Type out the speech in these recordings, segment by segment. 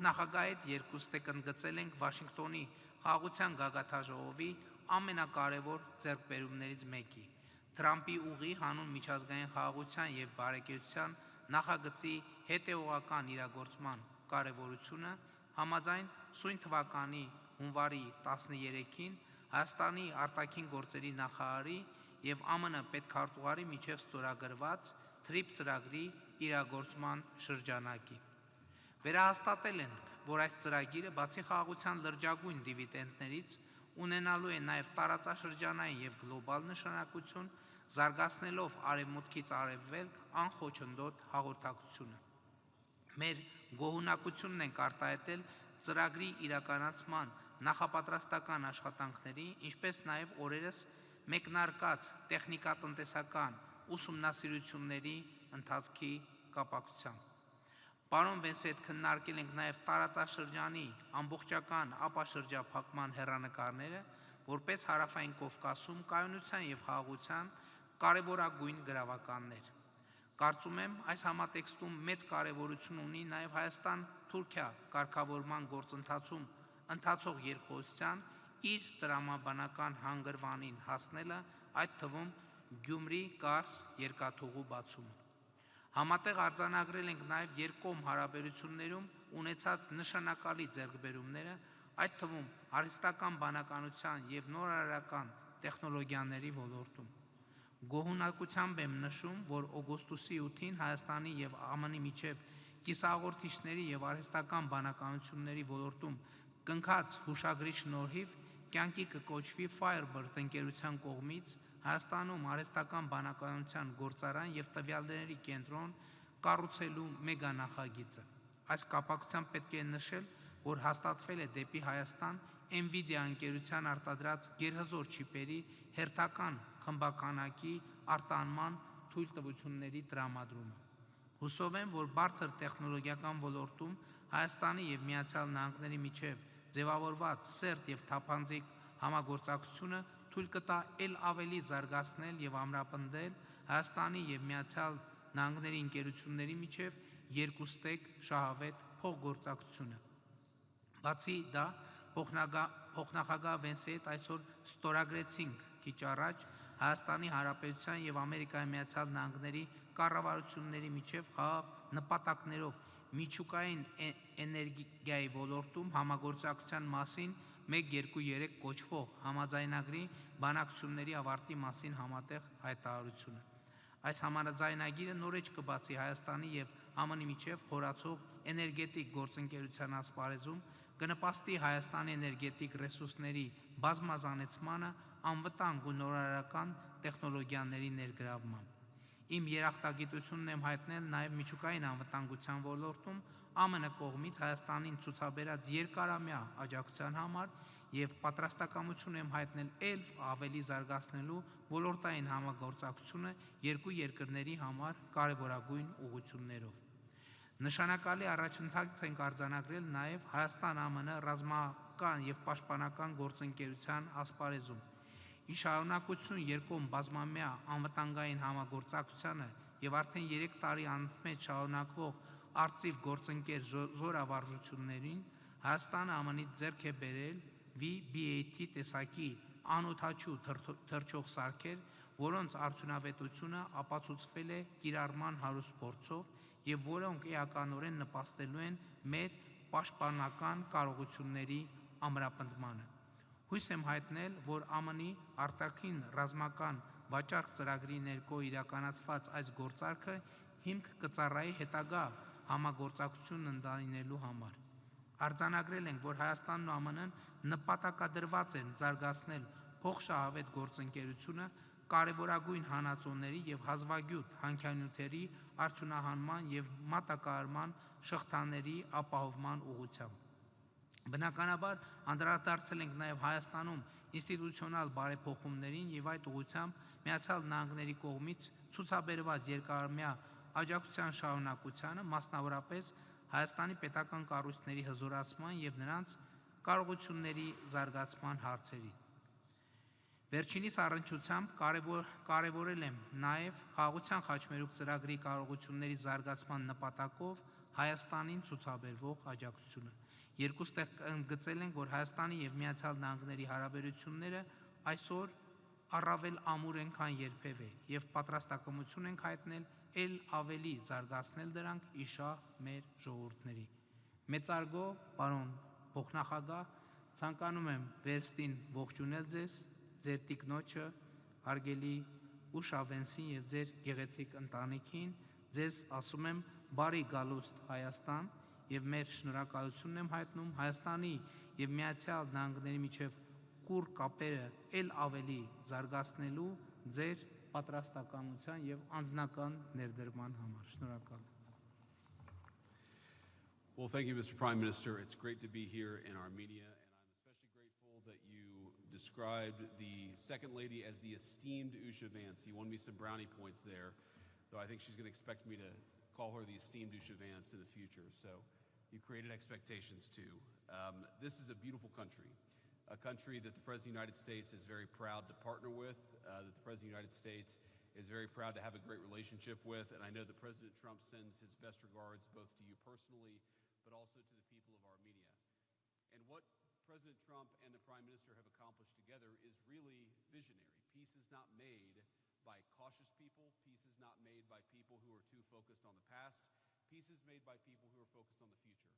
Նախագահի հետ երկուստեք ընդգծել ենք Վաշինգտոնի խաղաղության գագաթաժողովի ամենակարևոր ձեռքբերումներից մեկի՝ Թրամփի ուղի հանուն միջազգային խաղաղության և բարեկեցության նախագծի հետևողական իրագործման կարևորությունը, համաձայն սույն թվականի հունվարի 13-ին Հայաստանի արտաքին գործերի նախարարի և ԱՄՆ պետքարտուղարի միջև ստորագրված TRIP ծրագրի իրագործման շրջանակի։ Վերահաստատել ենք, որ այս ծրագիրը բացի խաղաղության լրջագույն դիվիդենտներից ունենալու է նաև տարածաշրջանային և գլոբալ նշանակություն, զարգացնելով արևմուտքից արևելք անխոչնդոտ հաղորդակցությունը։ Մեր գոհունակությունն ենք արտահայտել ծրագրի իրականացման նախապատրաստական աշխատանքների, ինչպես նաև օրերս մեկնարկած տեխնիկատնտեսական ուսումնասիրությունների ընթացքի կապակցությամբ։ Պարոն Վենսի հետ քննարկել ենք նաև տարածաշրջանի ամբողջական ապաշրջափակման հեռանկարները, որպես Հարավային Կովկասում կայունության և խաղաղության կարևորագույն գրավականներ։ Կարծում եմ, այս համատեքստում մեծ կարևորություն ունի նաև Հայաստան-Թուրքիա կարգավորման գործընթացում ընթացող երկխոսության իր տրամաբանական հանգրվանին հասնելը, այդ թվում Գյումրի-Կարս երկաթուղու բացումը։ Համատեղ արձանագրել ենք նաև երկկողմ հարաբերություններում ունեցած նշանակալի ձեռքբերումները, այդ թվում արհեստական բանականության և նորարարական տեխնոլոգիաների ոլորտում։ Գոհունակությամբ եմ նշում, որ օգոստոսի 8-ին Հայաստանի և ԱՄՆ-ի միջև կիսահաղորդիչների և արհեստական բանականությունների ոլորտում կնքած հուշագրի շնորհիվ կյանքի կկոչվի Firebird ընկերության կողմից Հայաստանում արհեստական բանականության գործարան և տվյալների կենտրոն կառուցելու մեգանախագիծը։ Այս կապակցությամբ պետք է նշել, որ հաստատվել է դեպի Հայաստան NVIDIA ընկերության արտադրած գերհզոր չիպերի հերթական խմբաքանակի արտահանման թույլտվությունների տրամադրումը։ Հուսով եմ, որ բարձր տեխնոլոգիական ոլորտում Հայաստանի և ԱՄՆ-ի միջև ձևավորված սերտ և թափանցիկ համագործակցությունը թույլ կտա էլ ավելի զարգացնել և ամրապնդել Հայաստանի և ԱՄՆ ընկերությունների միջև երկուստեք շահավետ փոխգործակցությունը։ Բացի դա, փոխնախագահ Վենսի հետ այսօր ստորագրեցինք քիչ առաջ Հայաստանի Հանրապետության և ԱՄՆ կառավարությունների միջև խաղաղ նպատակներով միջուկային էներգիայի ոլորտում համագործակցության մասին 123 կոչվող համաձայնագրի բանակցությունների ավարտի մասին համատեղ հայտարարությունը։ Այս համաձայնագիրը նորեջ կբացի Հայաստանի և ԱՄՆ-ի միջև խորացող էներգետիկ գործընկերության ասպարեզում, կնպաստի Հայաստանի էներգետիկ ռեսուրսների բազմազանեցմանը, անվտանգ ու նորարարական տեխնոլոգիաների ներգրավմանը։ Իմ երախտագիտությունն եմ հայտնել նաև միջուկային անվտանգության ոլորտում ԱՄՆ կողմից Հայաստանին ցուցաբերած երկարամյա աջակցության համար և պատրաստակամություն եմ հայտնել էլ ավելի զարգացնելու ոլորտային համագործակցությունը երկու երկրների համար կարևորագույն ուղղություններով։ Նշանակալի առաջընթաց ենք արձանագրել նաև Հայաստան-ԱՄՆ ռազմական և պաշտպանական գործընկերության ասպարեզում։ Ի շարունակություն երկկողմ բազմամյա անվտանգային համագործակցությանը և արդեն 3 տարի անընդմեջ շարունակվող արծիվ գործընկեր զորավարժություններին Հայաստանը ԱՄՆ-ից ձեռք է բերել V-BAT տեսակի անօդաչու թռչող սարքեր, որոնց արդյունավետությունը ապացուցվել է կիրառման հարուստ փորձով և որոնք էականորեն նպաստելու են մեր պաշտպանական կարողությունների ամրապնդմանը։ Հույս եմ հայտնել, որ ԱՄՆ-ի արտաքին ռազմական վաճառք ծրագրի ներքո իրականացված այս գործարքը հիմք կծառայի հետագա համագործակցությունն ընդլայնելու համար։ Արձանագրել ենք, որ Հայաստանն ու ԱՄՆ-ն նպատակադրված են զարգացնել փոխշահավետ գործընկերությունը կարևորագույն հանածոների և հազվագյուտ հանքանյութերի արդյունահանման և մատակարարման շղթաների ապահովման ուղղությամբ։ Բնականաբար անդրադարձել ենք նաև Հայաստանում ինստիտուցիոնալ բարեփոխումներին և այդ ուղղությամբ ԱՄՆ կողմից ցուցաբերված երկարամյա աջակցության շարունակությանը, մասնավորապես Հայաստանի պետական կառույցների հզորացման և նրանց կարողությունների զարգացման հարցերին։ Վերջինիս առնչությամբ կարևորել եմ նաև Խաղաղության խաչմերուկ ծրագրի կարողությունների զարգացման նպատակով Հայաստանին ցուցաբերվող աջակցությունը։ Երկուստեղ ընդգծել ենք, որ Հայաստանի եւ Միացյալ Նահանգների հարաբերությունները այսօր առավել ամուր են, քան երբևէ, եւ պատրաստակամություն ենք հայտնել ել ավելի զարգացնել դրանք իշահ մեր ժողովուրդների։ Մեծարգո, պարոն փոխնախագահ, ցանկանում եմ վերստին ողջունել ձեզ, ձեր տիկնոջը, հարգելի Ուշա Վենսին եւ ձեր գեղեցիկ ընտանիքին, ձեզ ասում եմ բարի գալուստ Հայաստան եւ մեր շնորհակալությունն եմ հայտնում Հայաստանի եւ Միացյալ Նահանգների միջև կուռ կապերը ել ավելի զարգացնելու ձեր պատրաստակամության եւ անձնական ներդրման համար։ Շնորհակալ եմ։ Well, thank you, Mr. Prime Minister. It's great to be here in Armenia, and I'm especially grateful that you described the Second Lady as the esteemed Usha Vance. You won me some brownie points there, though I think she's going to expect me to call her the esteemed Usha Vance in the future, so you created expectations too. This is a beautiful country, a country that the President of the United States is very proud to partner with, that the President of the United States is very proud to have a great relationship with, and I know that President Trump sends his best regards both to you personally, but also to the people of Armenia. And what President Trump and the Prime Minister have accomplished together is really visionary. Peace is not made by cautious people. Peace is not made by people who are too focused on the past. Peace is made by people who are focused on the future.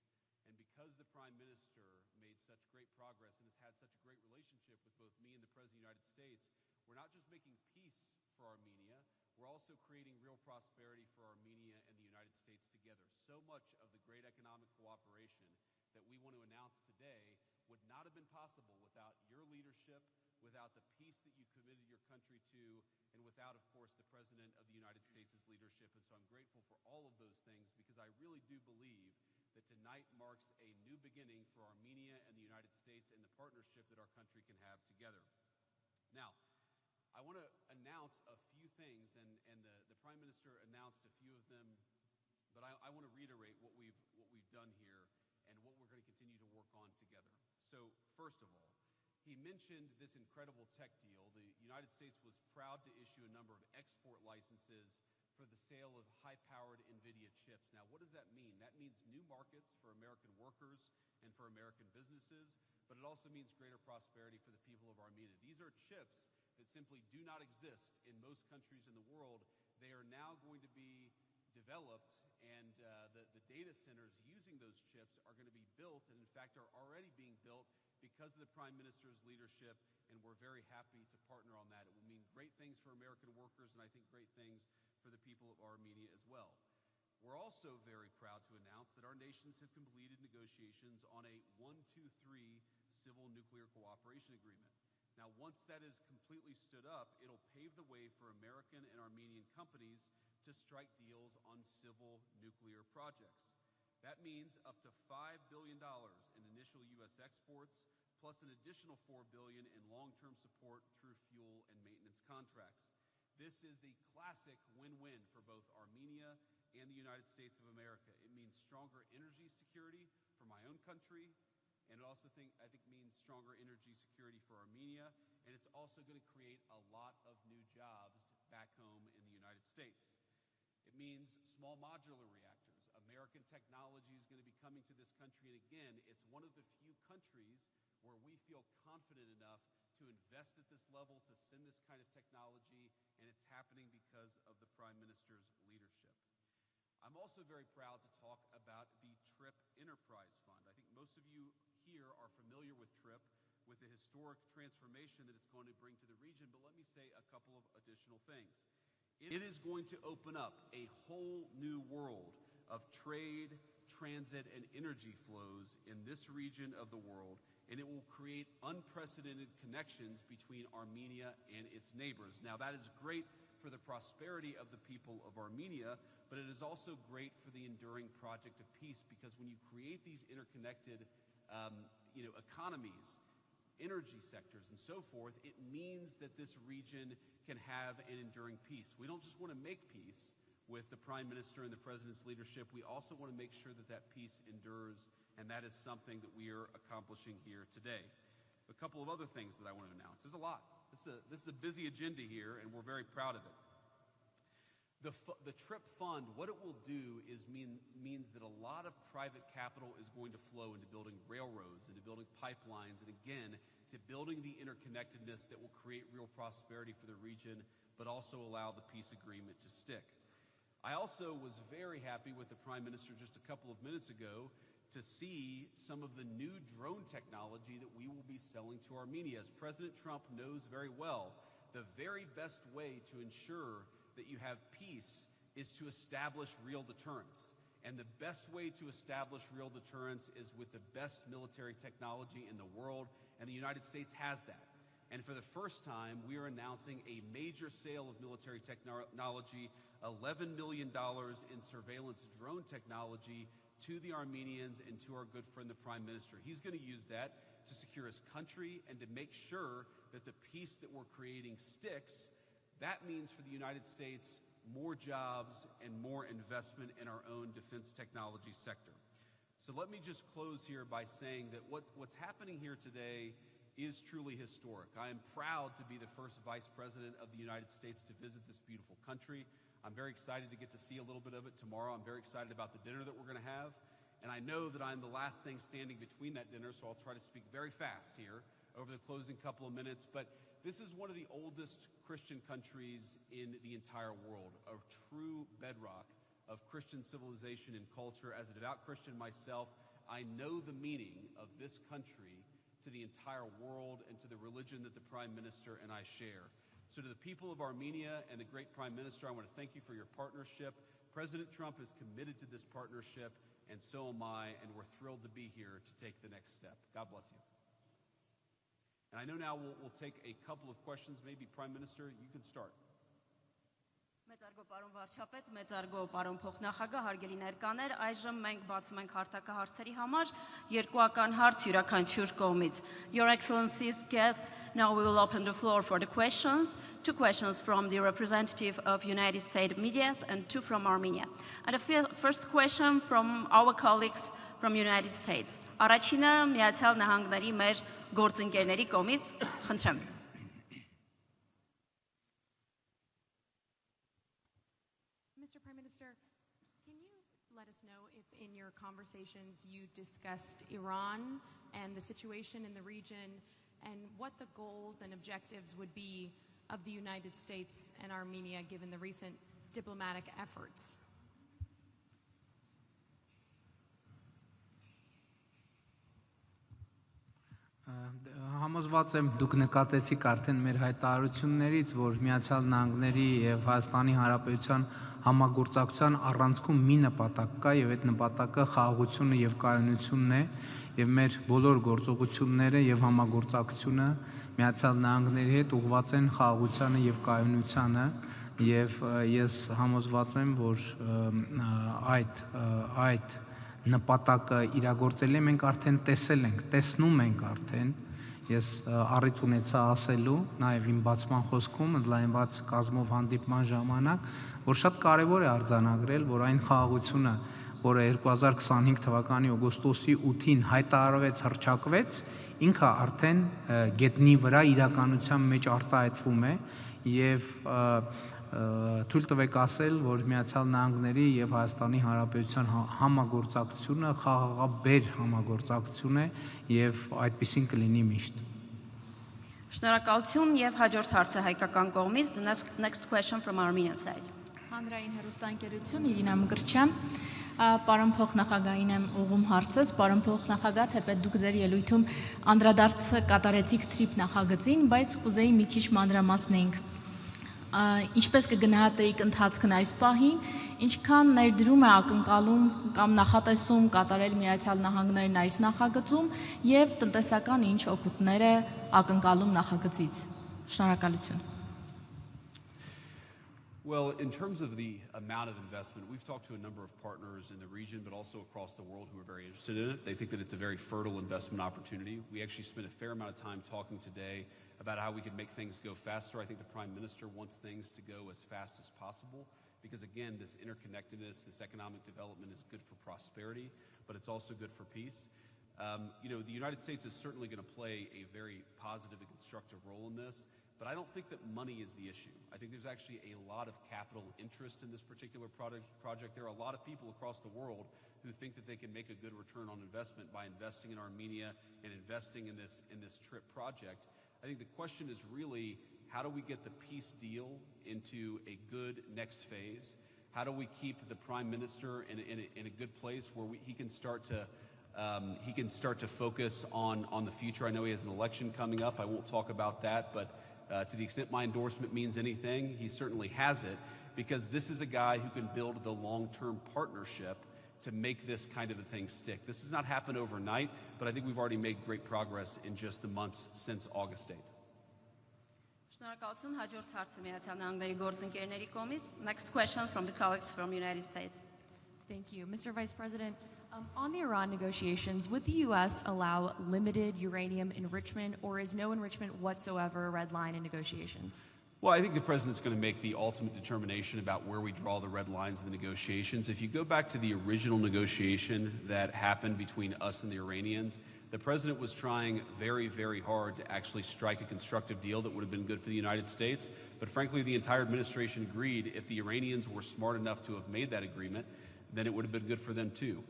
And because the Prime Minister made such great progress and has had such a great relationship with both me and the President of the United States, we're not just making peace for Armenia, we're also creating real prosperity for Armenia and the United States together. So much of the great economic cooperation that we want to announce today would not have been possible without your leadership, without the peace that you committed your country to, and without, of course, the President of the United States' leadership. And so I'm grateful for all of those things because I really do believe that tonight marks a new beginning for Armenia and the United States and the partnership that our country can have together. Now, I want to announce a few things, and the Prime Minister announced a few of them, but I want to reiterate what we've done here and what we're going to continue to work on together. So, first of all, he mentioned this incredible tech deal. The United States was proud to issue a number of export licenses for the sale of high-powered NVIDIA chips. Now, what does that mean? That means new markets for American workers and for American businesses, but it also means greater prosperity for the people of Armenia. These are chips that simply do not exist in most countries in the world. They are now going to be developed, and the data centers using those chips are going to be built, and in fact are already being built because of the Prime Minister's leadership, and we're very happy to partner on that. It will mean great things for American workers, and I think great things for the people of Armenia as well. We're also very proud to announce that our nations have completed negotiations on a 1-2-3 civil nuclear cooperation agreement. Now, once that is completely stood up, it'll pave the way for American and Armenian companies to strike deals on civil nuclear projects. That means up to $5 billion in initial U.S. exports, plus an additional $4 billion in long-term support through fuel and maintenance contracts. This is the classic win-win for both Armenia and the United States of America. It means stronger energy security for my own country, and it also, I think, means stronger energy security for Armenia, and it's also going to create a lot of new jobs back home in the United States. It means small modular reactors. American technology is going to be coming to this country, and again, it's one of the few countries where we feel confident enough to invest at this level, to send this kind of technology, and it's happening because of the Prime Minister's leadership. I'm also very proud to talk about the TRIP Enterprise Fund. I think most of you here are familiar with TRIP, with the historic transformation that it's going to bring to the region, but let me say a couple of additional things. It is going to open up a whole new world of trade, transit, and energy flows in this region of the world, and it will create unprecedented connections between Armenia and its neighbors. Now, that is great for the prosperity of the people of Armenia, but it is also great for the enduring project of peace, because when you create these interconnected economies, energy sectors, and so forth, it means that this region can have an enduring peace. We don't just want to make peace with the Prime Minister and the President's leadership. We also want to make sure that that peace endures, and that is something that we are accomplishing here today. A couple of other things that I want to announce. There's a lot. This is a busy agenda here, and we're very proud of it. The TRIP fund, what it will do is means that a lot of private capital is going to flow into building railroads, into building pipelines, and again, to building the interconnectedness that will create real prosperity for the region, but also allow the peace agreement to stick. I also was very happy with the Prime Minister just a couple of minutes ago to see some of the new drone technology that we will be selling to Armenia. As President Trump knows very well, the very best way to ensure that you have peace is to establish real deterrence. And the best way to establish real deterrence is with the best military technology in the world, and the United States has that. And for the first time, we are announcing a major sale of military technology, $11 million in surveillance drone technology to the Armenians and to our good friend, the Prime Minister. He's going to use that to secure his country and to make sure that the peace that we're creating sticks. That means for the United States, more jobs and more investment in our own defense technology sector. So let me just close here by saying that what's happening here today is truly historic. I am proud to be the first Vice President of the United States to visit this beautiful country. I'm very excited to get to see a little bit of it tomorrow. I'm very excited about the dinner that we're going to have. And I know that I'm the last thing standing between that dinner, so I'll try to speak very fast here over the closing couple of minutes. But this is one of the oldest Christian countries in the entire world, a true bedrock of Christian civilization and culture. As a devout Christian myself, I know the meaning of this country to the entire world and to the religion that the Prime Minister and I share. So to the people of Armenia and the great Prime Minister, I want to thank you for your partnership. President Trump is committed to this partnership, and so am I, and we're thrilled to be here to take the next step. God bless you. And I know now we'll take a couple of questions. Maybe Prime Minister, you can start. Մեծարգո պարոն վարչապետ, մեծարգո պարոն փոխնախագահ, հարգելի ներկաներ, այժմ մենք բացում ենք հարթակը հարցերի համար, երկուական հարց յուրաքանչյուր կողմից. Your Excellency's guests, now we will open the floor for the questions. 2 questions from the representative of United States media and 2 from Armenia. And the first question from our colleagues from United States. Առաջինը Միացյալ Նահանգների մեր գործընկերների կողմից, խնդրեմ. Mr. Prime Minister, can you let us know if in your conversations you discussed Iran and the situation in the region and what the goals and objectives would be of the United States and Armenia given the recent diplomatic efforts? Համոզված եմ դուք նկատեցիք արդեն մեր հայտարարություններից, որ Միացյալ Նահանգների եւ Հայաստանի Հանրապետության համագործակցության առանցքում մի նպատակ կա եւ այդ նպատակը խաղաղությունը եւ կայունությունն է եւ մեր բոլոր գործողությունները եւ համագործակցությունը Միացյալ Նահանգների հետ ուղղված են խաղաղությանը եւ կայունությանը եւ ես համոզված եմ, որ այդ նպատակը իրագործել ենք արդեն տեսել ենք, տեսնում ենք արդեն, ես առիթ ունեցա ասելու, նաև իմ բացման խոսքում, ընդլայնված կազմով հանդիպման ժամանակ, որ շատ կարևոր է արձանագրել, որ այն խաղաղությունը, որը 2025 թվականի օգոստոսի 8-ին հայտարարվեց, հռչակվեց, ինքը արդեն գետնի վրա իրականության մեջ արտահայտվում է եւ թույլ տվեք ասել, որ Միացյալ Նահանգների եւ Հայաստանի Հանրապետության համագործակցությունը խաղաղաբեր համագործակցություն է եւ այդպեսին կլինի միշտ։ Շնորհակալություն եւ հաջորդ հարցը հայկական կողմից. The next question from Armenian side. Հանրային հեռուստաընկերություն Իրինա Մկրտչյան, պարոն փոխնախագահին եմ ուղղում հարցս, պարոն փոխնախագահ, թեպետ դուք ձեր ելույթում անդրադարձ կատարեցիք TRIP նախագծին, բայց կուզեի մի քիչ մանրամասնենք։ Ինչպես կգնահատեիք ընթացքն այս պահին, ինչքան ներդրում է ակնկալում կամ նախատեսում կատարել Միացյալ Նահանգներն այս նախագծում եւ տնտեսական ինչ օգուտներ է ակնկալում նախագծից։ Շնորհակալություն։ Well, in terms of the amount of investment, we've talked to a number of partners in the region, but also across the world who are very interested in it. They think that it's a very fertile investment opportunity. We actually spent a fair amount of time talking today about how we could make things go faster. I think the Prime Minister wants things to go as fast as possible because, again, this interconnectedness, this economic development is good for prosperity, but it's also good for peace. The United States is certainly going to play a very positive and constructive role in this. But I don't think that money is the issue. I think there's actually a lot of capital interest in this particular project. There are a lot of people across the world who think that they can make a good return on investment by investing in Armenia and investing in this TRIP project. I think the question is really, how do we get the peace deal into a good next phase? How do we keep the Prime Minister in a good place where he can start to focus on the future? I know he has an election coming up. I won't talk about that, but to the extent my endorsement means anything, he certainly has it, because this is a guy who can build the long-term partnership to make this kind of a thing stick. This does not happen overnight, but I think we've already made great progress in just the months since August 8th. Շնորհակալություն, հաջորդ հարցը Միացյալ Նահանգների գործընկերների կողմից. Next questions from the colleagues from the United States. Thank you. Mr. Vice President, on the Iran negotiations, would the U.S. allow limited uranium enrichment, or is no enrichment whatsoever a red line in negotiations? Well, I think the president's going to make the ultimate determination about where we draw the red lines in the negotiations. If you go back to the original negotiation that happened between us and the Iranians, the president was trying very, very hard to actually strike a constructive deal that would have been good for the United States. But frankly, the entire administration agreed if the Iranians were smart enough to have made that agreement, then it would have been good for them too.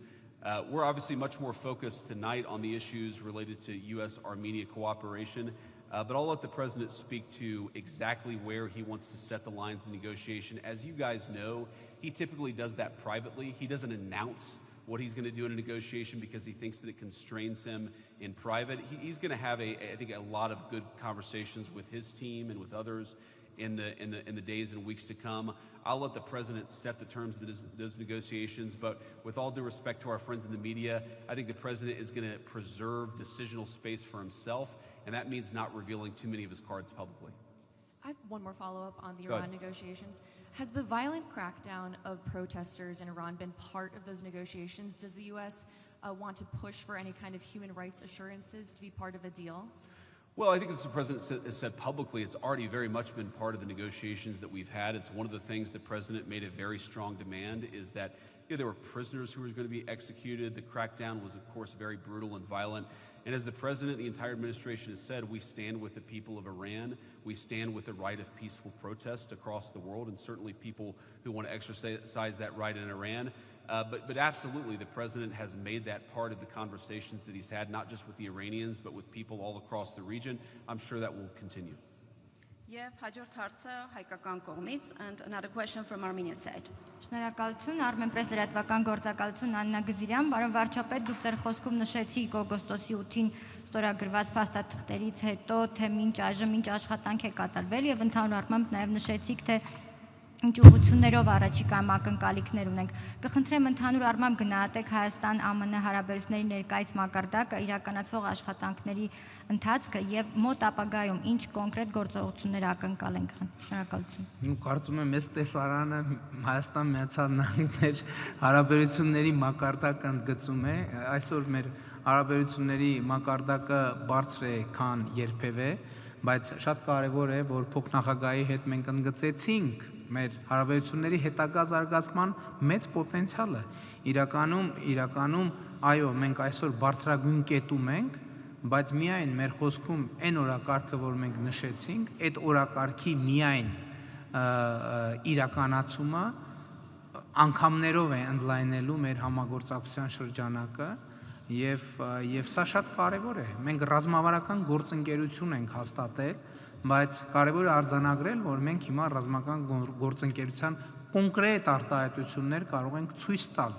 We're obviously much more focused tonight on the issues related to U.S.-Armenia cooperation, but I'll let the president speak to exactly where he wants to set the lines of negotiation. As you guys know, he typically does that privately. He doesn't announce what he's going to do in a negotiation because he thinks that it constrains him in private. He's going to have, I think, a lot of good conversations with his team and with others in the days and weeks to come. I'll let the president set the terms of those negotiations, but with all due respect to our friends in the media, I think the president is going to preserve decisional space for himself, and that means not revealing too many of his cards publicly. I have one more follow-up on the Go Iran ahead. negotiations. Has the violent crackdown of protesters in Iran been part of those negotiations? Does the U.S. Want to push for any kind of human rights assurances to be part of a deal? Well, I think as the president has said publicly, it's already very much been part of the negotiations that we've had. It's one of the things the president made a very strong demand, is that there were prisoners who were going to be executed. The crackdown was, of course, very brutal and violent. And as the president, the entire administration has said, we stand with the people of Iran. We stand with the right of peaceful protest across the world, and certainly people who want to exercise that right in Iran. But absolutely, the president has made that part of the conversations that he's had, not just with the Iranians, but with people all across the region. I'm sure that will continue. Եվ հաջորդ հարցը հայկական կողմից, and another question from Armenian side. Շնորհակալություն, Armenpress լրատվական գործակալություն Աննա Գզիրյան, պարոն վարչապետ, դուք ձեր խոսքում նշեցիք օգոստոսի 8-ին ստորագրված փաստաթղթերից հետո, թե մինչ այժմ ինչ աշխատանք է կատարվել, եւ ընդհանուր առմամբ նաեւ նշեցիք, թե ինչ ուղղություններով առաջիկայում ակնկալիքներ ունենք։ Կխնդրեմ ընդհանուր առմամբ գնահատեք Հայաստան-ԱՄՆ հարաբերությունների ներկայիս մակարդակը, իրականացվող աշխատանքների ընթացքը եւ մոտ ապագայում ինչ կոնկրետ գործողություններ ակնկալենք։ Շնորհակալություն։ Ու կարծում եմ, այս տեսարանը Հայաստան-Միացյալ Նահանգներ հարաբերությունների մակարդակը ընդգծում է։ Այսօր մեր հարաբերությունների մակարդակը բարձր է, քան երբևէ, բայց շատ կարևոր է, որ փոխնախագահի հետ մենք ընդգծեցինք մեր հարաբերությունների հետագա զարգացման մեծ պոտենցիալը։ Իրականում, այո, մենք այսօր բարձրագույն կետում ենք, բայց միայն մեր խոսքում այն օրակարգը, որ մենք նշեցինք, այդ օրակարգի միայն իրականացումը անգամներով է ընդլայնելու մեր համագործակցության շրջանակը, եւ սա շատ կարևոր է։ Մենք ռազմավարական գործընկերություն ենք հաստատել, բայց կարևոր է արձանագրել, որ մենք հիմա ռազմական գործընկերության կոնկրետ արտահայտություններ կարող ենք ցույց տալ,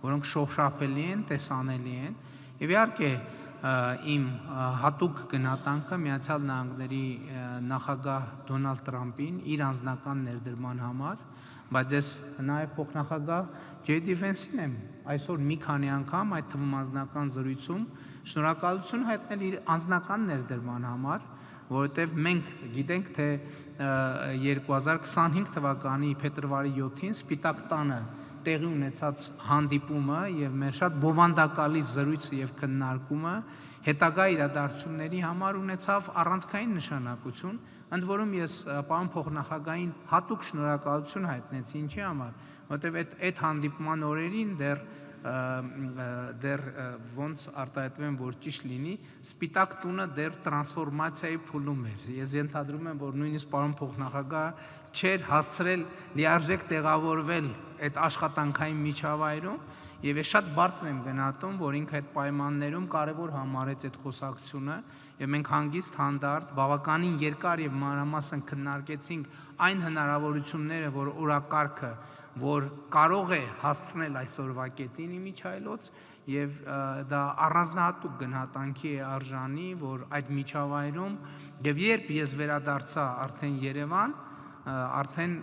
որոնք շոշափելի են, տեսանելի են, եւ իհարկե իմ հատուկ գնահատանքը Միացյալ Նահանգների նախագահ Դոնալդ Տրամփին իր անձնական ներդրման համար, բայց ես նաեւ փոխնախագահ Ջեյ Դի Վենսին եմ այսօր մի քանի անգամ այդ թվում անձնական զրույցում շնորհակալություն հայտնել իր անձնական ներդրման համար, որովհետև մենք գիտենք, թե 2025 թվականի փետրվարի 7-ին Սպիտակ տանը տեղի ունեցած հանդիպումը եւ մեր շատ բովանդակալի զրույցը եւ քննարկումը հետագա իրադարձությունների համար ունեցավ առանցքային նշանակություն, ընդ որում ես պարոն փոխնախագահային հատուկ շնորհակալություն հայտնեցի, ինչի համար, որովհետև այդ հանդիպման օրերին դեռ դեռ ոնց արտահայտվեմ, որ ճիշտ լինի, սպիտակ տունը դեռ տրանսֆորմացիայի փուլում էր։ Ես ենթադրում եմ, որ նույնիսկ պարոն փոխնախագահ չէր հասցրել լիարժեք տեղավորվել այդ աշխատանքային միջավայրում, եւ ես շատ բարձր եմ գնահատում, որ ինքը այդ պայմաններում կարևոր համարեց այդ խոսակցությունը, եւ մենք հանգիստ հանդարտ բավականին երկար եւ մանրամասն քննարկեցինք այն հնարավորությունները, որ օրակարգը, որ կարող է հասցնել այսօրվա կետին իմիջայլոց, եւ դա առանձնահատուկ գնահատանքի է արժանի, որ այդ միջավայրում եւ երբ ես վերադարձա արդեն Երևան, արդեն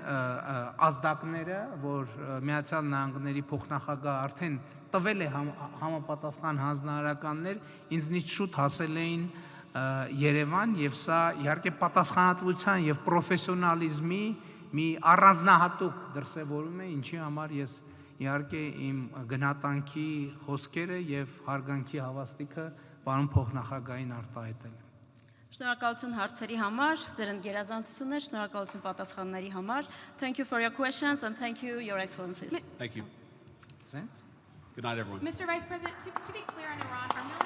ազդակները, որ Միացյալ Նահանգների փոխնախագահ արդեն տվել է համապատասխան հանձնարարականներ, ինձնից շուտ հասել էին Երևան, եւ սա իհարկե պատասխանատվության եւ պրոֆեսիոնալիզմի մի առանձնահատուկ դրսևորում է, ինչի համար ես իհարկե իմ գնահատանքի խոսքերը եւ հարգանքի հավաստիքը պարոն փոխնախագահային արտահայտել եմ։ Շնորհակալություն հարցերի համար, ձեր ընկերազանցություններ, շնորհակալություն պատասխանների համար. Thank you for your questions and thank you, Your Excellencies. Thank you. Sense? Good night, everyone. Mr. Vice President, to be clear on Iran, are